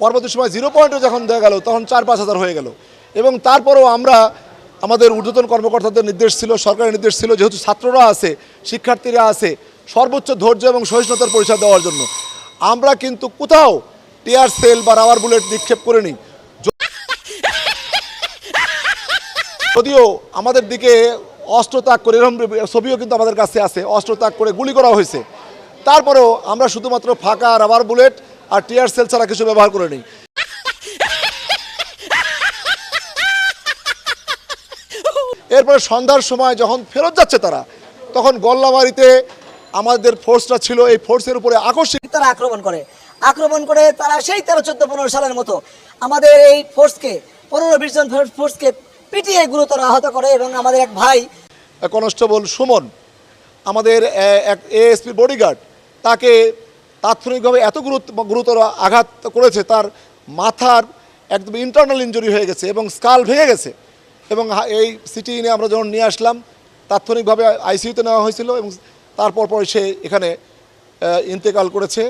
পরবর্তী সময় 0 পয়েন্টে যখন দেওয়া গেল তখন 4-5 হাজার হয়ে গেল। এবং তারপরেও আমরা আমাদের ঊর্ধ্বতন কর্মকর্তাদের নির্দেশ ছিল, সরকারের নির্দেশ ছিল, যেহেতু ছাত্ররা আছে, শিক্ষার্থীরা আছে, সর্বোচ্চ ধৈর্য এবং সহিষ্ণুতার পরিচয় দেওয়ার জন্য আমরা কিন্তু কোথাও টিয়ার সেল বা রাবার বুলেট নিক্ষেপ করিনি। যদিও আমাদের দিকে অস্ত্র তাক করে, এরকম ছবিও কিন্তু আমাদের কাছে আছে, অস্ত্র তাক করে গুলি করা হয়েছে, তারপরেও আমরা শুধুমাত্র ফাঁকা রাবার বুলেট আর টিয়ার সেল ছাড়া কিছু ব্যবহার করিনি। এরপরে সন্ধ্যার সময় যখন ফেরত যাচ্ছে তারা, তখন গল্লাবাড়িতে আমাদের ফোর্সটা ছিল, এই ফোর্সের উপরে আকস্মিক তারা আক্রমণ করে তারা সেই 13-14-15 সালের মতো আমাদের এই ফোর্সকে 15-20 জন ফোর্সকে পিটিয়ে গুরুতর আহত করে। এবং আমাদের এক ভাই কনস্টেবল সুমন, আমাদের এক এএসপি বডিগার্ড, তাকে তাৎক্ষণিকভাবে এত গুরুতর আঘাত করেছে, তার মাথার একদম ইন্টারনাল ইনজুরি হয়ে গেছে এবং স্কাল ভেঙে গেছে। এবং এই সিটি ইনে আমরা যখন নিয়ে আসলাম, তাৎক্ষণিকভাবে আইসিইউতে নেওয়া হয়েছিল এবং তারপর সে এখানে ইন্তেকাল করেছে।